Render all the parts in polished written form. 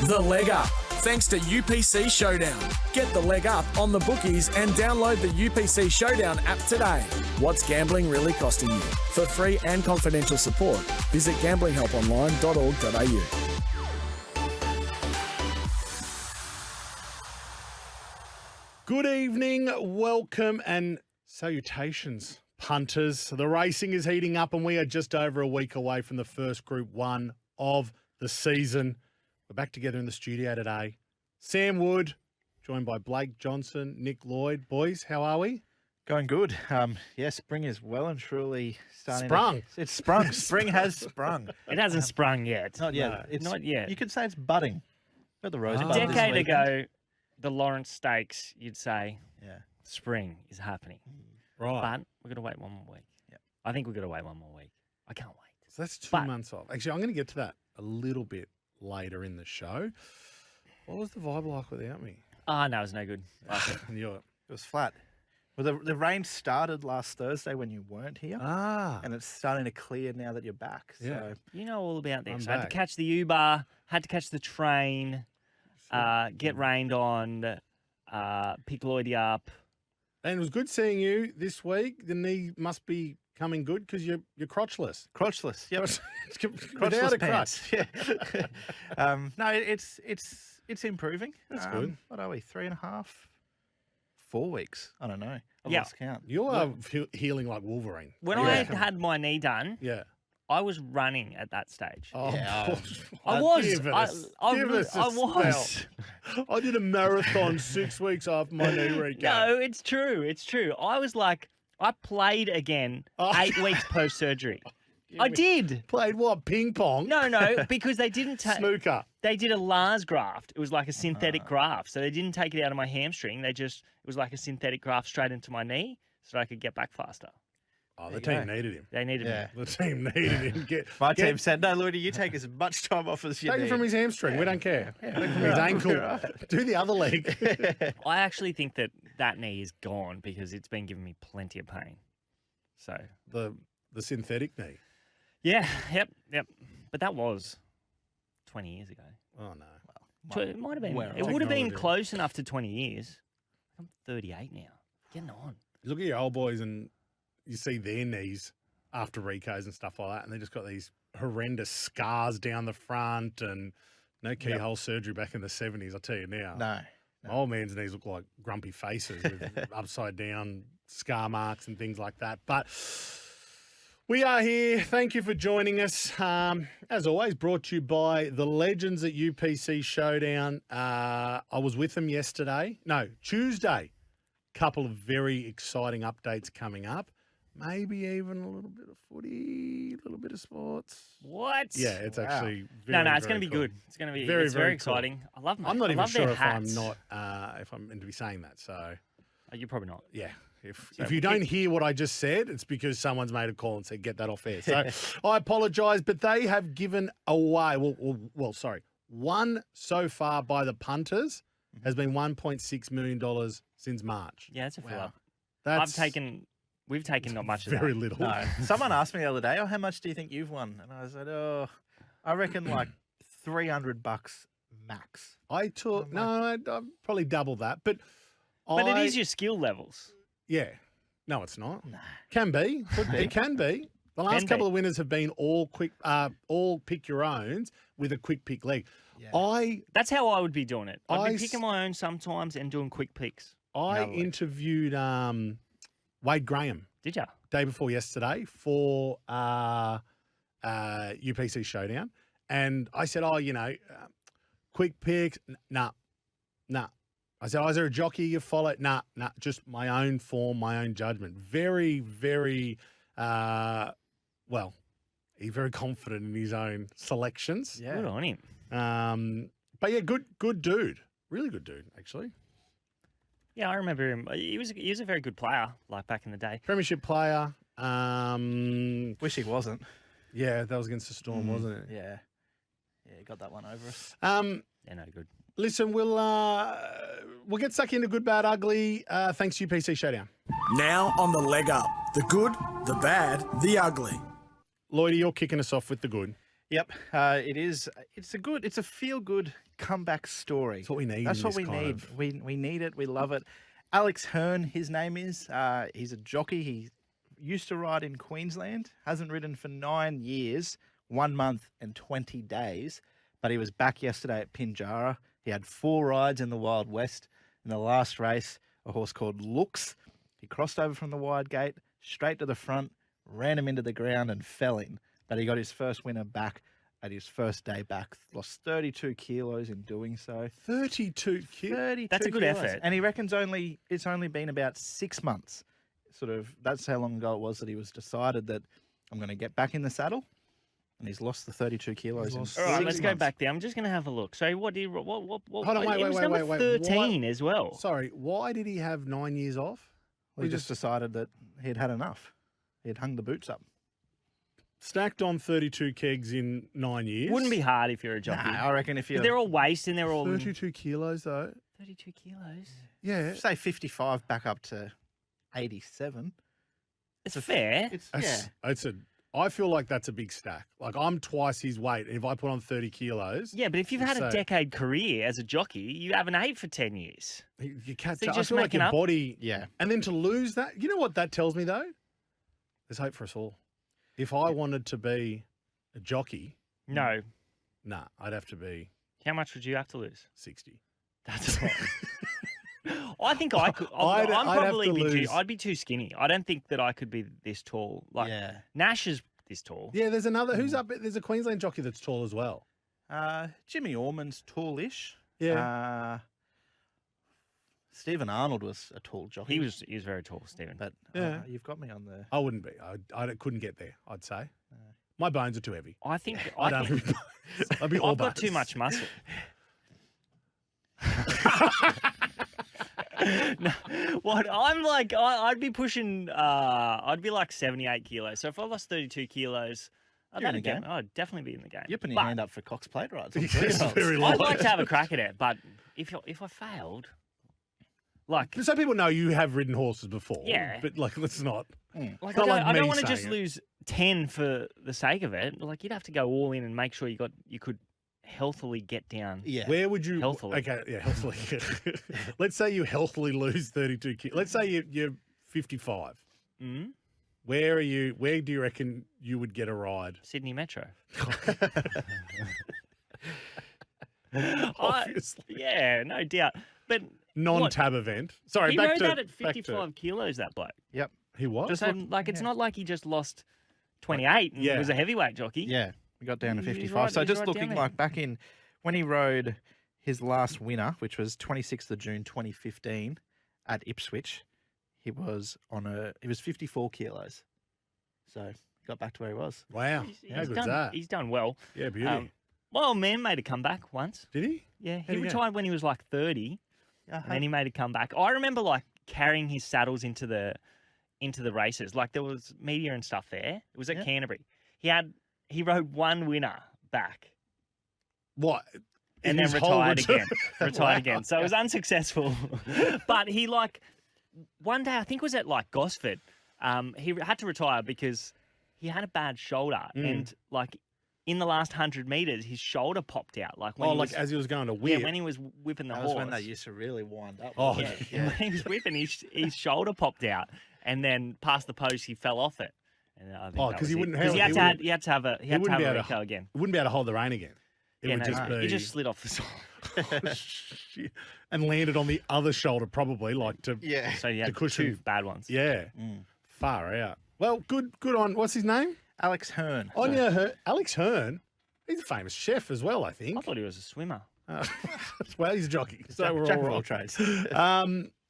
The Leg Up, thanks to UPC Showdown. Get the leg up on the bookies and download the UPC Showdown app today. What's gambling really costing you? For free and confidential support, visit gamblinghelponline.org.au. Good evening, welcome and salutations, punters. The racing is heating up and we are just over a week away from the first Group 1 of the season. We're back together in the studio today. Sam Wood, joined by Blake Johnson, Nick Lloyd. Boys, how are we? Going good. Spring is well and truly starting. Sprung. It's sprung. Spring has sprung. It hasn't sprung yet. Not yet. No. It's, Not yet. You could say it's budding. Got the rose A bud this decade weekend. ago, the Lawrence Stakes, you'd say Yeah. spring is happening. Right. But we've got to wait one more week. Yep. I think we've got to wait one more week. I can't wait. So that's 2 But- months off. Actually, I'm going to get to that a little bit later in the show. What was the vibe like without me? Ah, no, it's no good. And you're, It was flat. Well, the rain started last Thursday when you weren't here, and it's starting to clear now that you're back. So Yeah. You know all about this. I'm I had back. to catch the Uber, had to catch the train, get rained on, pick Lloydie up. and it was good seeing you this week. The knee must be coming good because you're crotchless. crotchless. Yep. Without a pants. crutch. Yeah. No, it's improving. That's good. What are we? 3.5, 4 weeks? I don't know. I've Yeah. lost count. You are healing like Wolverine. When Yeah. I had my knee done, Yeah. I was running at that stage. Oh, Yeah. I was. Give it I us a was. spell. I did a marathon 6 weeks after my knee recap. No, it's true. It's true. I was like, I played again Oh. 8 weeks post surgery. I did. Played what? Ping pong? No, because they didn't take. Snooker. They did a Lars graft. It was like a synthetic graft, so they didn't take it out of my hamstring. It was like a synthetic graft straight into my knee, so I could get back faster. Oh, the There you team go. needed him. They needed Yeah. me. The team needed him. My get- team said, no, Lloydie, you take as much time off as you Take need. it from his hamstring. We don't care. Take it from his ankle. Do the other leg. I actually think that knee is gone because it's been giving me plenty of pain. So the synthetic knee. yeah, yep. But that was 20 years ago. Oh no. It might have been. Well, It would have been technology. close enough to 20 years. I'm 38 now. Getting on. You look at your old boys and you see their knees after recos and stuff like that, and they just got these horrendous scars down the front and no keyhole surgery back in the 70s, I'll tell you now. No. My old man's knees look like grumpy faces with upside down scar marks and things like that. But we are here. Thank you for joining us. As always, brought to you by the legends at UPC Showdown. I was with them Tuesday. Couple of very exciting updates coming up. Maybe even a little bit of footy, a little bit of sports. What? Yeah, it's Wow. actually very, No, it's going very to be cool. good. It's going to be Very, it's very very cool. exciting. I love. I'm not I even love sure their if I'm hats. not if I'm meant to be saying that. So Oh, you're probably not. yeah, if So you don't hear what I just said, it's because someone's made a call and said get that off air. So I apologise, but they have given away. Well, sorry, one so far by the punters has been $1.6 million since March. Yeah, it's a fill Wow. up. That's We've taken not much of very that. little. No. Someone asked me the other day, how much do you think you've won? And I said, I reckon like $300 max. I took I'd probably double that, but But it is your skill levels. yeah. No, it's not. Nah. Can be. Could be. It can be. The last Can couple be. of winners have been all pick your owns with a quick pick leg. Yeah. That's how I would be doing it. I'd I be s- picking my own sometimes and doing quick picks. I In other words. interviewed Wade Graham Did ya? day before yesterday for UPC Showdown, and I said, quick picks, nah. I said, is there a jockey you follow? Nah, just my own form, my own judgment. Very, very, he's very confident in his own selections. Yeah. Good on him. But yeah, good dude. Really good dude, actually. Yeah, I remember him. He was a very good player, like back in the day. Premiership player. Wish he wasn't. Yeah, that was against the Storm, wasn't it? Yeah. Yeah, he got that one over us. They're no good. Listen, we'll get stuck into good, bad, ugly. Thanks to UPC Showdown. Now on the leg up. The good, the bad, the ugly. Lloydie, you're kicking us off with the good. Yep, it is. It's a feel-good comeback story. That's what we need. That's in what this we kind need. of- We need it. We love it. Alex Hearn, his name is. He's a jockey. He used to ride in Queensland. Hasn't ridden for 9 years, 1 month and 20 days. But he was back yesterday at Pinjarra. He had 4 rides in the Wild West. In the last race, a horse called Looks. He crossed over from the wide gate, straight to the front, ran him into the ground and fell in. But he got his first winner back at his first day back. Lost 32 kilos in doing so. 32 kids. 32 That's a good kilos. effort. And he reckons it's only been about 6 months. Sort of, that's how long ago it was that he was decided that I'm going to get back in the saddle. And he's lost the 32 kilos. In lost All right, 6 let's go months. back there. I'm just going to have a look. So what did what Hold on, wait, it was wait, number wait. 13 as well. Sorry, why did he have 9 years off? He just decided that he'd had enough. He'd hung the boots up. stacked on 32 kegs in 9 years. Wouldn't be hard if you're a jockey. Nah, I reckon if you They're all waste and they're all 32 kilos though. 32 kilos. Yeah. say 55 back up to 87. It's fair. I feel like that's a big stack. Like I'm twice his weight. If I put on 30 kilos, Yeah, but if you've had a So- decade career as a jockey, you haven't ate for 10 years. you catch So you're up. I just feel like making your up? body. Yeah. And then to lose that, you know what that tells me though? There's hope for us all. If I wanted to be a jockey, No. nah, I'd have to be How much would you have to lose? 60. That's a lot. I think I could. I'd I'm have to probably be too. lose- I'd be too skinny. I don't think that I could be this tall. Like yeah. Nash is this tall. Yeah, there's another. Who's up? There's a Queensland jockey that's tall as well. Jimmy Orman's tallish. Yeah. Stephen Arnold was a tall jockey. He was very tall, Stephen. But Yeah. you've got me on the. I wouldn't be. I couldn't get there, I'd say. My bones are too heavy. I think. I don't think have bones. I'd be all I've got too bones. much muscle. No, what I'm like, I'd be pushing. I'd be like 78 kilos. So if I lost 32 kilos, You're in the game. I'd definitely be in the game. You're putting But your hand up for Cox plate rides. on Yes, three-year-olds. very I'd low. like to have a crack at it, but if I failed, like So people know you have ridden horses before. Yeah. But like, let's not. Like It's not like I me don't want to saying just it. lose 10 for the sake of it. Like you'd have to go all in and make sure you could healthily get down. Yeah. Where would you? Healthily. Okay, yeah, healthily. Let's say you healthily lose 32 kilos. Let's say you're 55. Mm? Where are you? Where do you reckon you would get a ride? Sydney Metro. Obviously, Yeah, no doubt. But non-tab event. Sorry, he back rode to that at back to- 55 kilos. That bloke. Yep. He was. Just it's not like he just lost 28 and Yeah. was a heavyweight jockey. Yeah. We got down to He's 55. right- so he's just right looking down like back in when he rode his last winner, which was 26th of June 2015 at Ipswich, he was 54 kilos. So he got back to where he was. Wow. How good's that? He's done well. Yeah, beauty. My old man made a comeback once. Did he? Yeah, How'd he he go? retired when he was like 30, and then he made a comeback. I remember like carrying his saddles into the races. Like there was media and stuff there. It was at Yeah. Canterbury. He rode one winner back What? and In then his whole retired return? again. Retired again. So it was unsuccessful. But he like one day I think it was at like Gosford. He had to retire because he had a bad shoulder and like in the last 100 meters his shoulder popped out. Like when Oh, he like was, as he was going to yeah, whip. when he was whipping the That horse. was when they used to really wind up. Oh, wasn't it? Yeah, when he was whipping, his shoulder popped out, and then past the post, he fell off it. And I think Oh, that 'cause was he it. wouldn't 'Cause have- he he had to have a wouldn't be able to- reco again. It wouldn't be able to hold the rein again. It Yeah, would no, just be. he just slid off the side. Shit. And landed on the other shoulder, probably like to. Yeah. So he had cushion. 2 bad ones. Yeah. Far out. Well, good on. What's his name? Alex Hearn. Alex Hearn. He's a famous chef as well, I think. I thought he was a swimmer. Well, he's a jockey, so we're Jack all of all right. trades.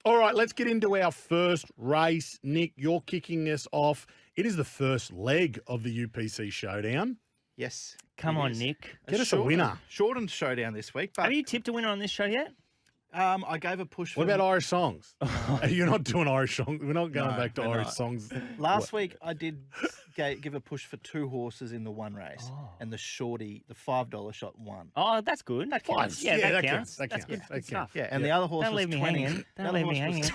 All right, let's get into our first race. Nick, you're kicking us off. It is the first leg of the UPC Showdown. Yes. Come it on, is. Nick. Get us a winner. Shortened showdown this week, but Have you tipped a winner on this show yet? I gave a push. What for about Irish songs? You're not doing Irish songs. We're not going No, back to we're Irish not. songs. Last week? I did give a push for 2 horses in the one race, and the shorty, the $5 shot, won. Oh, that's good. That counts. Yeah, that counts. That That's counts. good. That Good stuff. counts. Yeah, and the other horse Don't was leave me 20. hanging. The Don't other leave me horse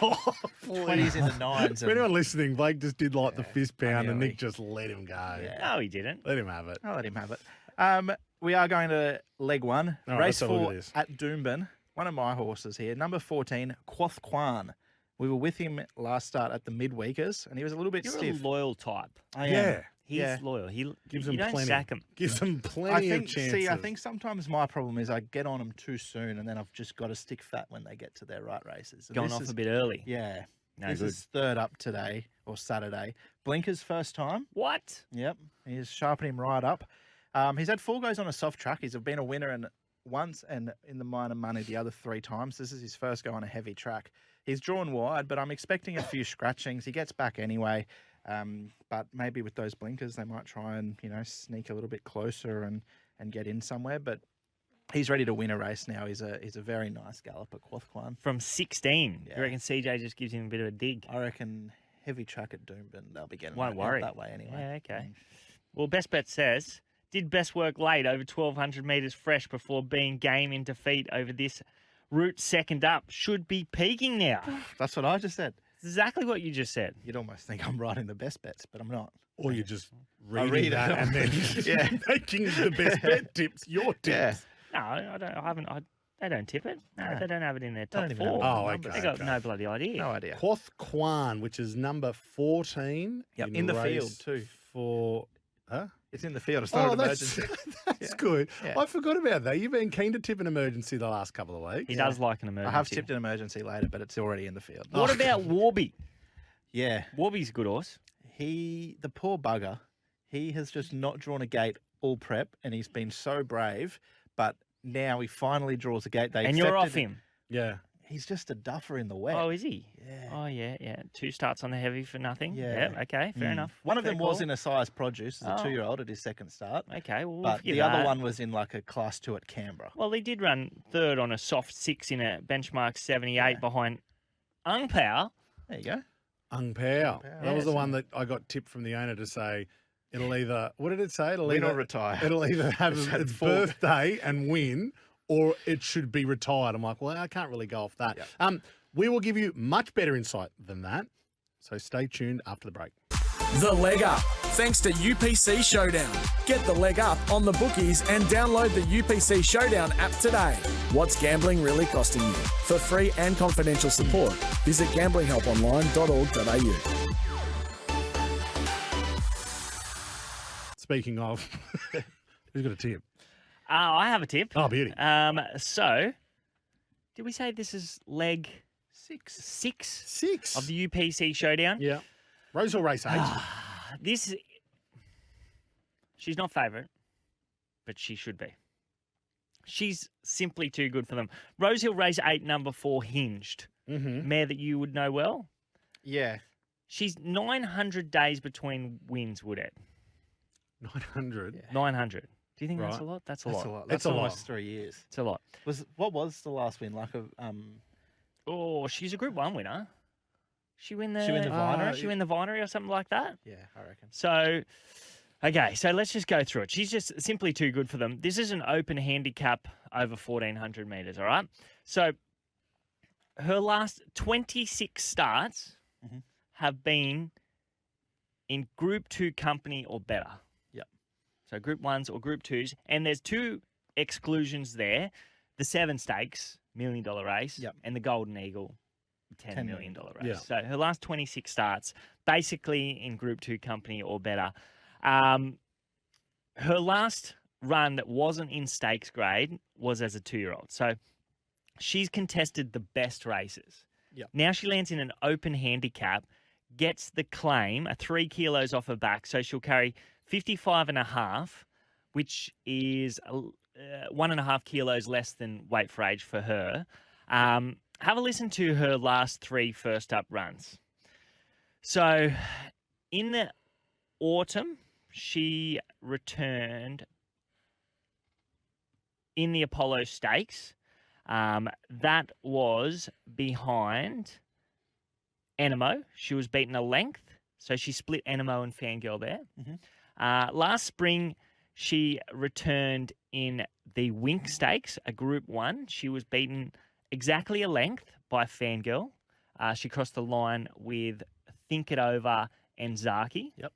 was hanging. 20s in the nines. For anyone listening, Blake just did like the fist pound and nearly. Nick just let him go. Yeah. No, he didn't. Let him have it. I'll let him have it. We are going to leg one. All right, Race let's have a look 4 at this. at Doomben. One of my horses here, number 14, Quoth Kwan. We were with him last start at the midweekers, and he was a little bit You're stiff. a loyal type. I Yeah. am. He's Yeah. loyal. He Gives you them don't plenty. sack him. Gives them I plenty think. of chances. I think sometimes my problem is I get on them too soon, and then I've just got to stick fat when they get to their right races. And Going this off is- a bit early. Yeah. No This good. is third up today or Saturday. Blinker's first time. What? Yep. He's sharpening him right up. He's had 4 goes on a soft track. He's been a winner once and in the minor money the other 3 times. This is his first go on a heavy track. He's drawn wide, but I'm expecting a few scratchings. He gets back anyway. But maybe with those blinkers, they might try and, sneak a little bit closer and get in somewhere. But he's ready to win a race now. He's a very nice galloper, Quothquan. From 16. Yeah. You reckon CJ just gives him a bit of a dig? I reckon heavy track at Doomben, they'll be getting Won't out worry. that way anyway. Yeah, okay. Well, Best Bet says, did best work late over 1,200 metres fresh before being game in defeat over this route second up. Should be peaking now. That's what I just said. Exactly what you just said. You'd almost think I'm writing the best bets, but I'm not. Or you're just I reading read it that and then Yeah. making the best bet tips, your tips. Yeah. No, I don't. I haven't. They don't tip it. No, No. they don't have it in their Don't top even have 4. the Oh, numbers. okay. They got no bloody idea. No idea. Quoth Kwan, which is number 14. Yep, in the field race too. For. Huh? It's in the field. It's not Oh, an that's, emergency. that's Yeah. good. Yeah. I forgot about that. You've been keen to tip an emergency the last couple of weeks. He does like an emergency. I have tipped an emergency later, but it's already in the field. What about Warby? Yeah. Warby's a good horse. The poor bugger, he has just not drawn a gate all prep, and he's been so brave, but now he finally draws a gate. They And you're off accepted it. him. Yeah. He's just a duffer in the wet. Oh, is he? Yeah. Oh, yeah. 2 starts on the heavy for nothing. Yeah. Okay, fair enough. One of Fair them was call. in a size produce as a Oh. 2-year-old at his second start, Okay, well, we'll but forgive the other that. one was in like a class 2 at Canberra. Well, he did run third on a soft 6 in a benchmark 78 behind Ungpow. There you go. Ung Pao. Pao. That was the Yes. one that I got tipped from the owner to say it'll either, what did it say? It'll Win or either retire. It'll either have It's had its 4. birthday and win, or it should be retired. I'm like, well, I can't really go off that. Yep. We will give you much better insight than that. So stay tuned after the break. The Leg Up, thanks to UPC Showdown. Get the leg up on the bookies and download the UPC Showdown app today. What's gambling really costing you? For free and confidential support, visit gamblinghelponline.org.au. Speaking of, who's got a tip? I have a tip. Oh, beauty. So, did we say this is leg 6. 6 6. of the UPC Showdown? Yeah. Rosehill Race 8. She's not favourite, but she should be. She's simply too good for them. Rosehill Race 8, number 4, Hinged. Mm-hmm. Mare that you would know well. Yeah. She's 900 days between wins, Woodhead. 900. 900. Do you think that's Right. a lot? That's a That's lot. a lot. It's That's a almost lot. 3 years. It's a lot. What was the last win? Like a Oh, she's a Group 1 winner. She win the Vinery? She win the Vinery or something like that. yeah, I reckon. So, okay, so let's just go through it. She's just simply too good for them. This is an open handicap over 1,400 metres, all right? So, her last 26 starts Mhm. have been in Group 2 company or better. Yep. So, Group 1s or Group 2s. And there's 2 exclusions there. The 7 Stakes, $1 million race, Yep. and the Golden Eagle, $10 million race. Yeah. So her last 26 starts, basically in Group 2 company or better. Her last run that wasn't in stakes grade was as a 2-year-old. So she's contested the best races. Yep. Now she lands in an open handicap, gets the claim, 3 kilos off her back. So she'll carry 55.5, which is 1.5 kilos less than weight for age for her. Have a listen to her last 3 first up runs. So in the autumn, she returned in the Apollo Stakes. That was behind Enemo. She was beaten a length, so she split Enemo and Fangirl there. Mhm. Last spring, she returned in the Wink Stakes, a Group 1. She was beaten exactly a length by Fangirl. She crossed the line with Think It Over and Zaki. Yep.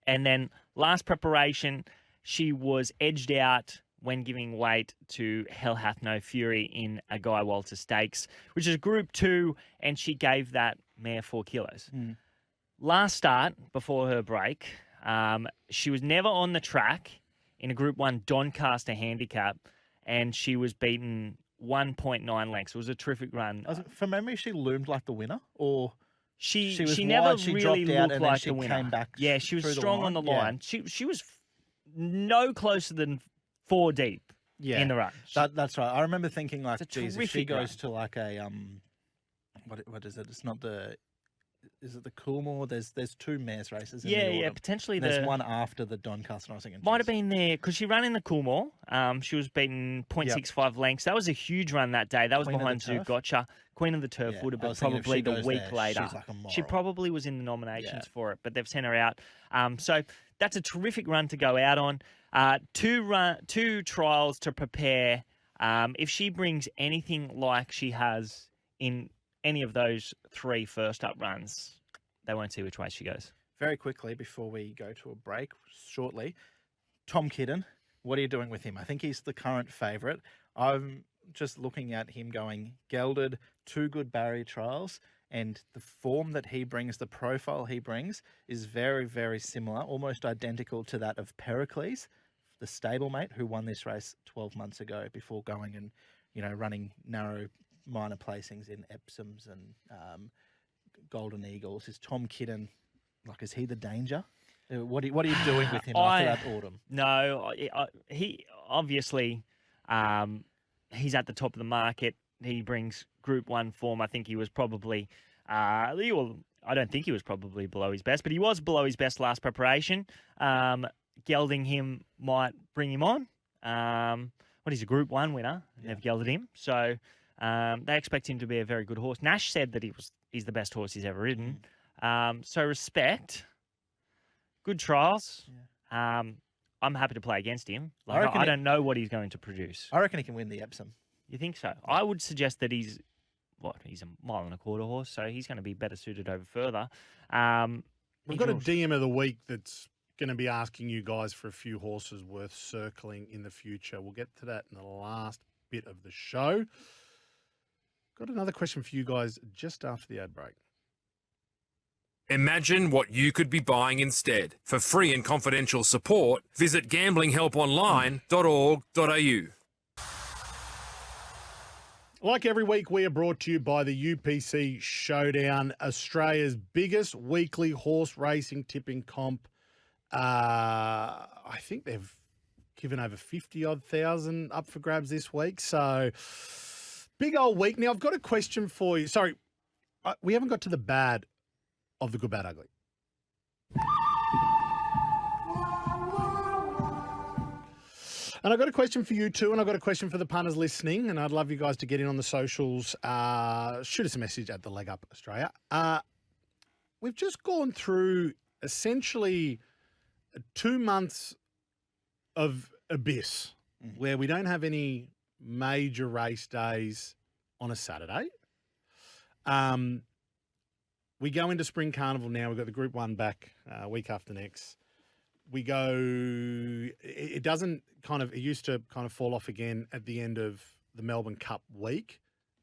And then last preparation, she was edged out when giving weight to Hell Hath No Fury in a Guy Walter Stakes, which is Group 2, and she gave that mare 4 kilos. Last start, before her break, she was never on the track in a Group 1 Doncaster handicap, and she was beaten 1.9 lengths. It was a terrific run. From memory, she loomed like the winner, or She was never wide, she really dropped out, looked and then like she the winner. came back Yeah, she was through the strong on the line. Yeah. line. She was no closer than 4 deep in the run. That's right. I remember thinking like, It's a geez, if she terrific goes run. to like a what is it? It's not the. Is it the Coolmore? There's 2 mares races. In the autumn. Potentially And there's the one after the Doncaster. And I was thinking, might have geez. been there because she ran in the Coolmore. She was beaten 0.65 lengths. That was a huge run that day. That was Queen of behind the Zoo Turf? Gotcha. Queen of the Turf Yeah, would have I been was thinking if probably she the goes week there, later. she's like a She moral. probably was in the nominations for it, but they've sent her out. So that's a terrific run to go out on. Two trials to prepare. If she brings anything like she has in any of those 3 first up runs, they won't see which way she goes. Very quickly before we go to a break shortly, Tom Kidden, what are you doing with him? I think he's the current favourite. I'm just looking at him going gelded, 2 good barrier trials, and the form that he brings, the profile he brings, is very, very similar, almost identical to that of Pericles, the stablemate who won this race 12 months ago before going and, running narrow minor placings in Epsoms and Golden Eagles. Is Tom Kidden, is he the danger? What are you doing with him after that autumn? No, he obviously he's at the top of the market. He brings Group 1 form. I think he was probably, I don't think he was probably below his best, but he was below his best last preparation. Gelding him might bring him on. He's a Group 1 winner. Yeah. They've gelded him. So they expect him to be a very good horse. Nash said that he's the best horse he's ever ridden. So respect. Good trials. Yeah. I'm happy to play against him. I don't know what he's going to produce. I reckon he can win the Epsom. You think so? I would suggest that he's a 1.25 mile horse, so he's going to be better suited over further. We've got a DM of the week that's going to be asking you guys for a few horses worth circling in the future. We'll get to that in the last bit of the show. Got another question for you guys just after the ad break. Imagine what you could be buying instead. For free and confidential support, visit gamblinghelponline.org.au. Like every week, we are brought to you by the UPC Showdown, Australia's biggest weekly horse racing tipping comp. I think they've given over 50-odd thousand up for grabs this week. So, big old week. Now, I've got a question for you. Sorry, we haven't got to the bad of the good, bad, ugly. And I've got a question for you too, and I've got a question for the punters listening, and I'd love you guys to get in on the socials. Shoot us a message at the Leg Up Australia. We've just gone through essentially 2 months of abyss where we don't have any major race days on a Saturday. We go into Spring Carnival now. We've got the Group 1 back week after next. We go, it doesn't it used to kind of fall off again at the end of the Melbourne Cup week,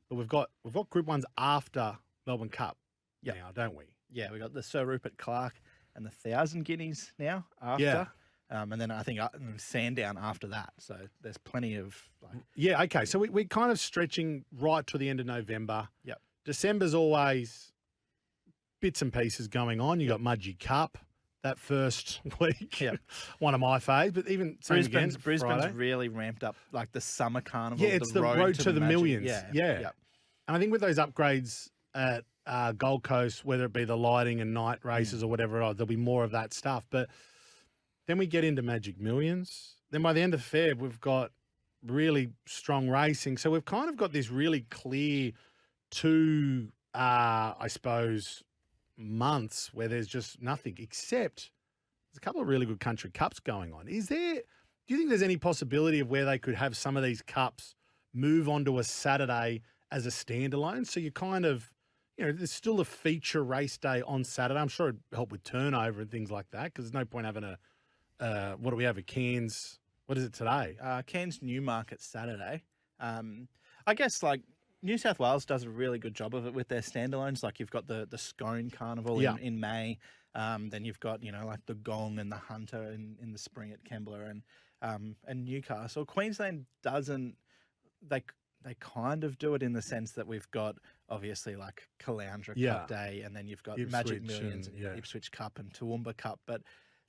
but we've got Group 1s after Melbourne Cup now, don't we? Yeah, we got the Sir Rupert Clarke and the 1,000 guineas now after. Yeah. And then I think Sandown after that. So there's plenty of Yeah, okay. So we're kind of stretching right to the end of November. Yep. December's always bits and pieces going on. You got Mudgee Cup that first week. Yep. One of my faves, but even Brisbane's Friday. really ramped up, like the summer carnival. Yeah, it's the road to the Magic. millions. Yeah. Yep. And I think with those upgrades at Gold Coast, whether it be the lighting and night races or whatever, there'll be more of that stuff. But then we get into Magic Millions. Then by the end of Feb, we've got really strong racing. So we've kind of got this really clear 2, I suppose, months where there's just nothing, except there's a couple of really good country cups going on. Do you think there's any possibility of where they could have some of these cups move onto a Saturday as a standalone? So you kind of, there's still a feature race day on Saturday. I'm sure it'd help with turnover and things like that, because there's no point having a what do we have at Cairns? What is it today? Cairns Newmarket Saturday. I guess like New South Wales does a really good job of it with their standalones. Like you've got the Scone Carnival in May. Then you've got, like the Gong and the Hunter in the spring at Kembla and Newcastle. Queensland doesn't, they kind of do it in the sense that we've got obviously like Caloundra Cup Day, and then you've got Magic Ipswich Millions and Ipswich Cup and Toowoomba Cup. But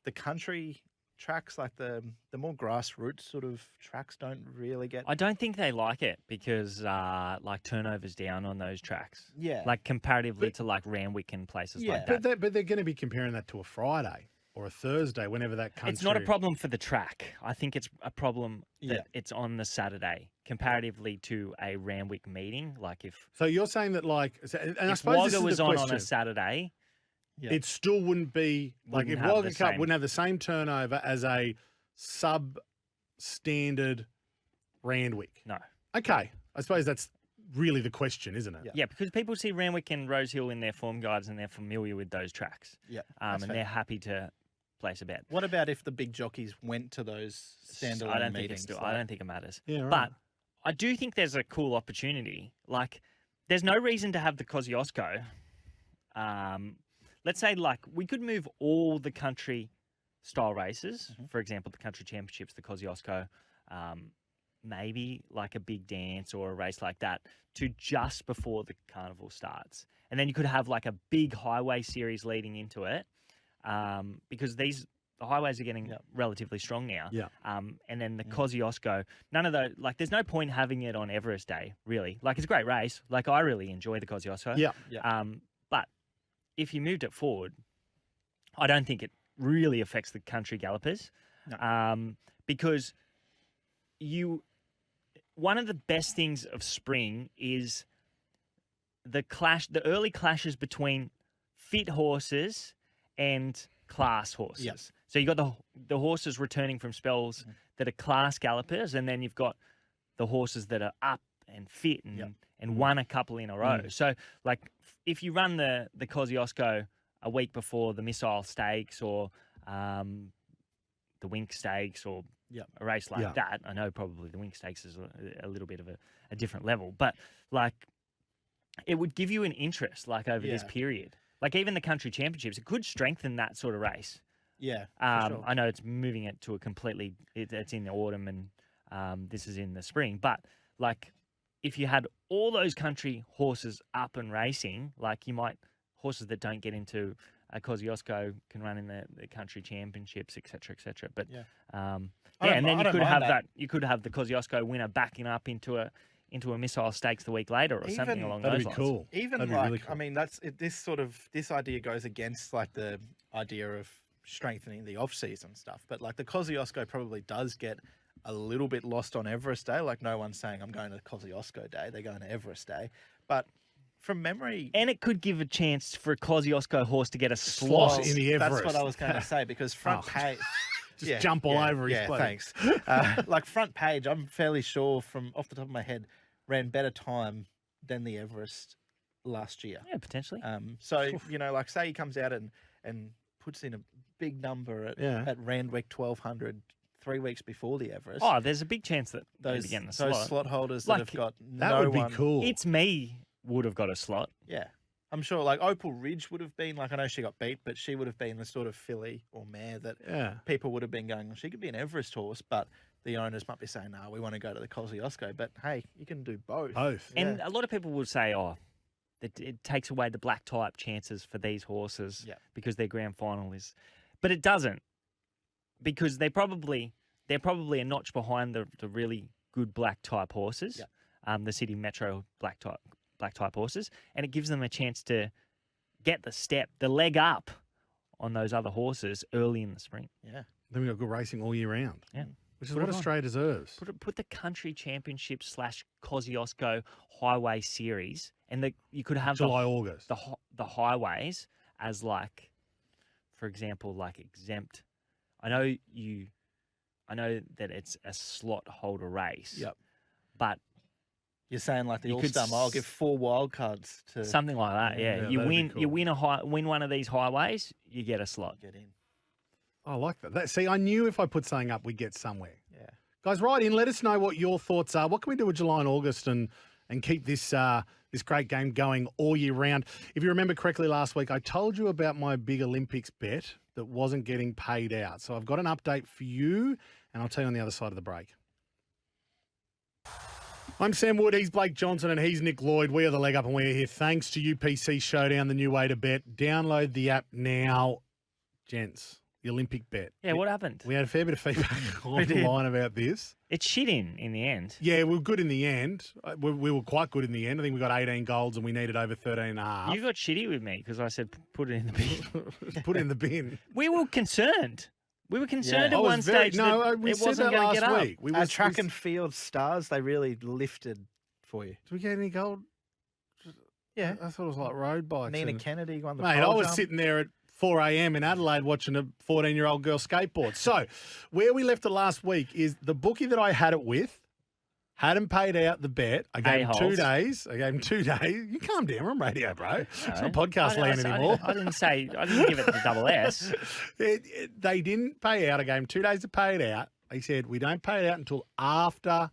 the country tracks, like the more grassroots sort of tracks, don't really get. I don't think they like it because like turnover's down on those tracks. Yeah. Like comparatively to like Randwick and places like that. But they're going to be comparing that to a Friday or a Thursday, whenever that country. It's not a problem for the track. I think it's a problem that it's on the Saturday comparatively to a Randwick meeting. Like if So you're saying that like, and I if suppose Wagga this is was the on question. a Saturday, It still wouldn't be like Wouldn't if have Wagga the Cup same- wouldn't have the same turnover as a substandard Randwick. no. Okay, I suppose that's really the question, isn't it? Yeah, because people see Randwick and Rosehill in their form guides and they're familiar with those tracks. Yeah. And that's fair. they're happy to place a bet. What about if the big jockeys went to those standalone I don't think meetings? it's still, I don't think it matters. Yeah, right. But I do think there's a cool opportunity. Like, there's no reason to have the Kosciuszko. Let's say, like, we could move all the country style races, for example, the country championships, the Kosciuszko, maybe like a big dance or a race like that, to just before the carnival starts. And then you could have like a big highway series leading into it, because the highways are getting relatively strong now. Yeah. And then the Kosciuszko, none of those, like, there's no point having it on Everest Day, really. Like, it's a great race. Like, I really enjoy the Kosciuszko. Yeah. But if you moved it forward, I don't think it really affects the country gallopers. No. Because one of the best things of spring is the early clashes between fit horses and class horses. Yep. So you've got the horses returning from spells that are class gallopers, and then you've got the horses that are up and fit and won a couple in a row. So, like, if you run the Kosciuszko a week before the Missile Stakes or the Wink Stakes or a race like that, I know probably the Wink Stakes is a little bit of a different level, but like it would give you an interest like over this period. Like even the country championships, it could strengthen that sort of race. Yeah, for sure. I know it's moving it to a completely, it's in the autumn and this is in the spring, but like if you had all those country horses up and racing, like horses that don't get into a Kosciuszko can run in the country championships, et cetera, et cetera. But and then you could have the Kosciuszko winner backing up into a Missile Stakes the week later or something along That'd those be lines. cool. Even That'd be like, really cool. I mean, this idea goes against like the idea of strengthening the off-season stuff. But like the Kosciuszko probably does get a little bit lost on Everest Day. Like no one's saying I'm going to Kosciuszko Day; they're going to Everest Day. But from memory, And it could give a chance for a Kosciuszko horse to get a slot. in the that's Everest. what I was going to say because front Oh. page. Just jump all over his bloody- thanks. Like front page, I'm fairly sure from off the top of my head, ran better time than the Everest last year. Yeah, potentially. So like say he comes out and puts in a big number at Randwick 1200 3 weeks before the Everest. Oh, there's a big chance that those they'd be getting a those slot. slot holders Like, that have got That no would be one. cool. It's Me would have got a slot. Yeah. I'm sure like Opal Ridge would have been, like I know she got beat, but she would have been the sort of filly or mare that people would have been going, well, she could be an Everest horse, but the owners might be saying, no, we want to go to the Kosciuszko. But hey, you can do both. Both. And a lot of people would say, that it takes away the black type chances for these horses because their grand final is. But it doesn't, because they're probably a notch behind the really good black type horses, the City Metro black type horses, and it gives them a chance to get the leg up on those other horses early in the spring. Yeah. Then we've got good racing all year round. Yeah. Which is Put what it on. Australia deserves. Put the country championship / Kosciuszko highway series, and you could have July, August. the highways as like, for example, like exempt. I know that it's a slot holder race. Yep. But You're saying like the You could All-Star Mile, give 4 wild cards to something like that, yeah. Yeah, You that'd be win cool. you win one of these highways, you get a slot. get in. I like that. See, I knew if I put something up, we'd get somewhere. Yeah. Guys, write in. Let us know what your thoughts are. What can we do with July and August and keep this this great game going all year round? If you remember correctly last week, I told you about my big Olympics bet that wasn't getting paid out. So I've got an update for you, and I'll tell you on the other side of the break. I'm Sam Wood, he's Blake Johnson, and he's Nick Lloyd. We are the Leg Up, and we're here thanks to UPC Showdown, the new way to bet. Download the app now. Gents, the Olympic bet. Yeah, what happened? We had a fair bit of feedback online about this. It's shit in the end. Yeah, we were good in the end. We were quite good in the end. I think we got 18 goals and we needed over 13 and a half. You got shitty with me because I said put it in the bin. Put it in the bin. We were concerned. We were concerned Yeah. at one stage that we it said wasn't that going to get last up. week. Our track and field stars, they really lifted for you. Did we get any gold? Yeah. I thought it was like road bikes. Nina and- Kennedy won the Mate, I pole was jump. sitting there at 4 a.m. in Adelaide watching a 14-year-old girl skateboard. So where we left it last week is the bookie that I had it with hadn't paid out the bet. I gave him 2 days. You calm down. We're on radio, bro. It's not podcast land anymore. I didn't give it the double S. They didn't pay out. I gave him 2 days to pay it out. They said, we don't pay it out until after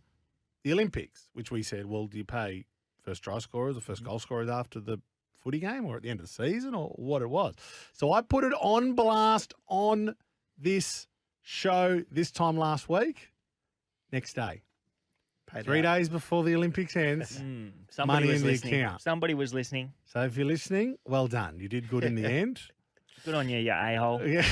the Olympics, which we said, well, do you pay first try scorers or first goal scorers after the footy game or at the end of the season or what it was? So I put it on blast on this show this time last week. Next day. Paid 3 out. days before the Olympics ends. Somebody Money was in the listening. account. Somebody was listening. So if you're listening, well done. You did good in the end. Good on you, you a-hole. Yeah.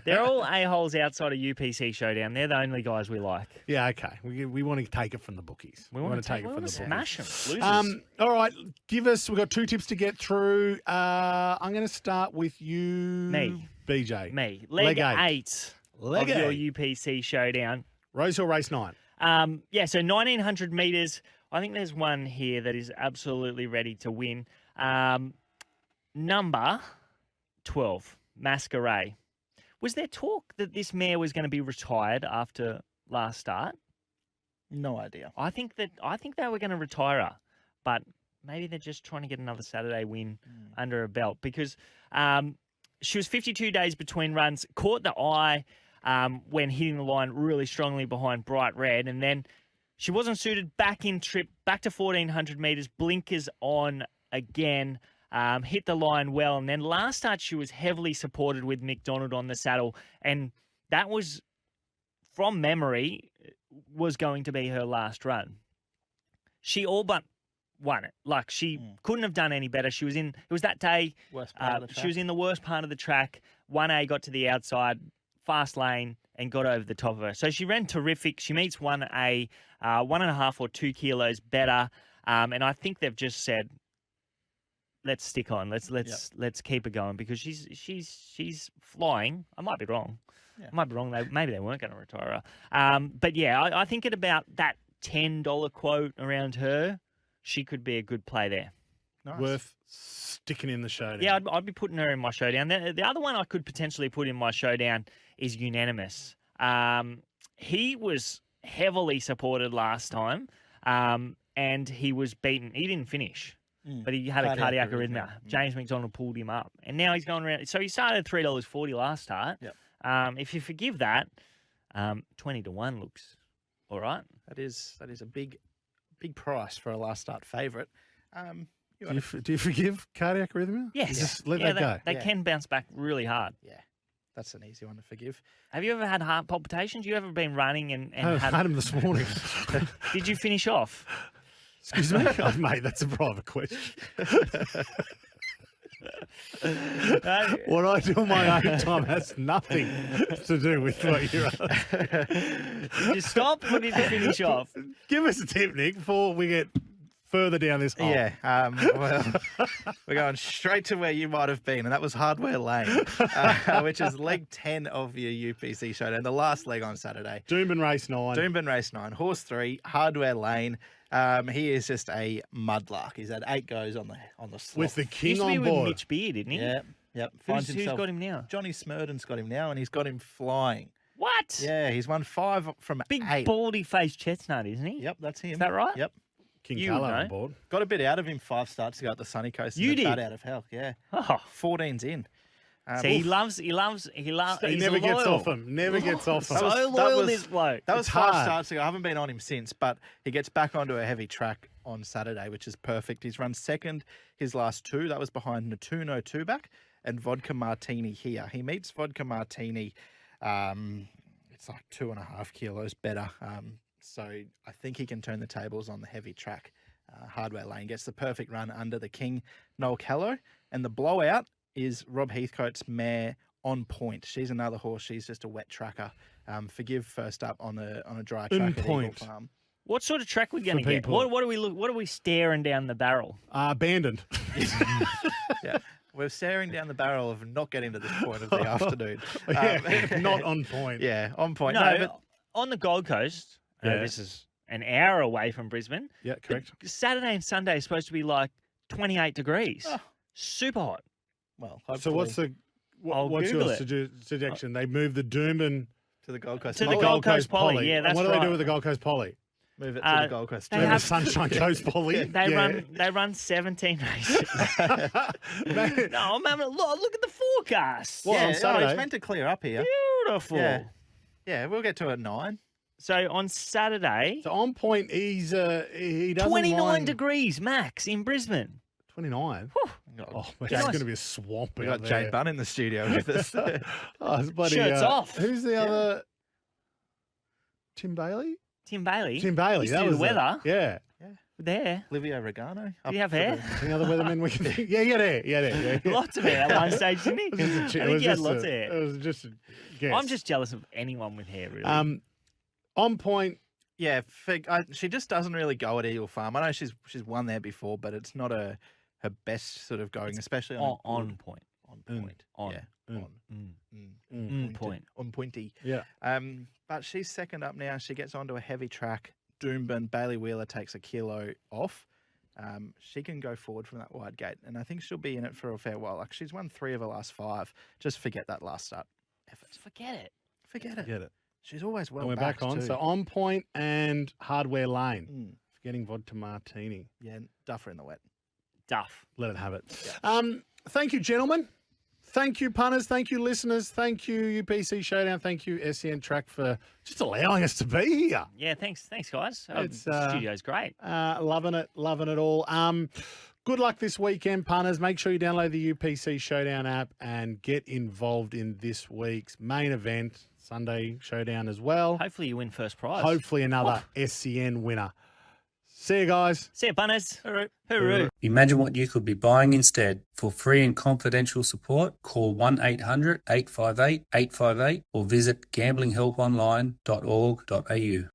They're all a-holes outside of UPC Showdown. They're the only guys we like. Yeah, okay. We want to take it from the bookies. We want to take it from the smash them. bookies. All right, we've got 2 tips to get through. I'm going to start with you. Me. BJ. Me. Leg 8 Leg of your 8. UPC Showdown. Rosehill Race 9. So 1,900 metres. I think there's one here that is absolutely ready to win. Number 12, Masquerade. Was there talk that this mare was going to be retired after last start? No idea. I think they were going to retire her, but maybe they're just trying to get another Saturday win under her belt because she was 52 days between runs, caught the eye when hitting the line really strongly behind Bright Red, and then she wasn't suited back in trip, back to 1,400 metres, blinkers on again. Hit the line well, and then last start she was heavily supported with McDonald on the saddle, and that was, from memory, was going to be her last run. She all but won it. Like, she couldn't have done any better. She was in, it was that day, Worst part of the track. she was in the worst part of the track. 1A got to the outside, fast lane, and got over the top of her. So she ran terrific. She meets 1A, 1.5 or 2 kilos better, and I think they've just said, let's stick on. Let's keep her going because she's flying. I might be wrong. Yeah. I might be wrong. Maybe they weren't going to retire her. But yeah, I think at about that $10 quote around her, she could be a good play there. Nice. Worth sticking in the showdown. Yeah, I'd be putting her in my showdown. The other one I could potentially put in my showdown is Unanimous. He was heavily supported last time, and he was beaten. He didn't finish. But he had a cardiac arrhythmia. James McDonald pulled him up. And now he's going around. So he started at $3.40 last start. Yep. If you forgive that, 20-1 looks all right. That is a big price for a last start favourite. Do you forgive cardiac arrhythmia? Yes. Just let that go. They can bounce back really hard. Yeah, that's an easy one to forgive. Have you ever had heart palpitations? You ever been running and I had him this morning. Did you finish off? Excuse me? Oh, mate, that's a private question. What I do in my own time has nothing to do with what you're asking. Did you stop or did you finish off? Give us a tip, Nick, before we get further down this hole. Yeah, well, we're going straight to where you might have been, and that was Hardware Lane, which is leg 10 of your UPC Showdown, the last leg on Saturday. Doomben Race 9. Doomben Race 9, horse 3, Hardware Lane. He is just a mudlark. He's had 8 goes on the slot. With the He king used to be on with board. Mitch Beard, didn't he? Yep. Who's got him now? Johnny Smurden's got him now, and he's got him flying. What? Yeah, he's won 5 from Big 8. baldy-faced chestnut, isn't he? Yep, that's him. Is that right? Yep. King You Carlo know. on board. Got a bit out of him 5 starts to go up the sunny coast. You and did? Bad out of hell, yeah. Oh, 14's in. See, he Wolf- loves. He He's never gets loyal. off him. Never gets off him. That was- So that loyal, was- this bloke. That was It's 5 hard. starts ago. I haven't been on him since, but he gets back onto a heavy track on Saturday, which is perfect. He's run second his last 2. That was behind Natuno 2-back and Vodka Martini here. He meets Vodka Martini. It's like 2.5 kilos better. So I think he can turn the tables on the heavy track. Hardware Lane gets the perfect run under the king, Noel Callow. And the blowout is Rob Heathcote's mare On Point. She's another horse. She's just a wet tracker. Forgive first up on a dry track On at Eagle Point. Farm. What sort of track we going to get? people. What are we What are we staring down the barrel? Abandoned. Yeah. We're staring down the barrel of not getting to this point of the afternoon. Yeah, not on point. Yeah, On Point. No, but on the Gold Coast. Yeah. This is an hour away from Brisbane. Yeah, correct. Saturday and Sunday is supposed to be like 28 degrees. Oh. Super hot. well, So what's hopefully what's your Google it. suggestion? They move the Doomben to the Gold Coast? to the Poly. Gold Coast Poly. Yeah, And that's what do they right. do with the Gold Coast Poly? Move it to the Gold Coast. they Move the have- Sunshine Coast Poly. They run 17 races. Man, No, I'm having a look at the forecast. What, on yeah, Saturday? it's meant to clear up here. Beautiful. Yeah. Yeah, we'll get to a 9. So on Saturday, so on point, he doesn't 29 mind- degrees max in Brisbane. 29. Oh, Oh, man, Nice. it's going to be a swamp we out got there. Jane Bunn in the studio with us. Oh, it's bloody, Shirts off. Who's the other? Tim Bailey. Tim Bailey. Tim Bailey. Used to That do was the weather. Yeah. There. Livio Regano. Did he have hair? Any other weathermen we can think? Yeah, yeah. Lots of hair at one stage, didn't he? It was just a I ch- it think was he had just lots a- of hair. It was just a guess. I'm just jealous of anyone with hair, really. On point. Yeah, she just doesn't really go at Eagle Farm. I know she's won there before, but it's not her best sort of going, especially on on point. on point. On. Yeah, Mm. on Point. on pointy. Yeah. But she's second up now. She gets onto a heavy track. Doomben, Bailey Wheeler takes a kilo off. She can go forward from that wide gate, and I think she'll be in it for a fair while. Like she's won 3 of her last 5. Just forget that last start effort. Forget it. Forget it. Get it. She's always well And we're backed back on. too. So on point and Hardware Lane. Mm. Forgetting Vodka Martini. Yeah, Duffer in the wet. Duff. Let it have it. Thank you, gentlemen. Thank you, punters. Thank you, listeners. Thank you, UPC Showdown. Thank you, SEN Track, for just allowing us to be here. Yeah, thanks, guys. It's, The studio's great. Loving it all. Good luck this weekend, punters. Make sure you download the UPC Showdown app and get involved in this week's main event, Sunday Showdown as well. Hopefully you win first prize. Hopefully another SEN winner. See you guys. See you, punters. Hooroo. Imagine what you could be buying instead. For free and confidential support, call 1-800-858-858 or visit gamblinghelponline.org.au.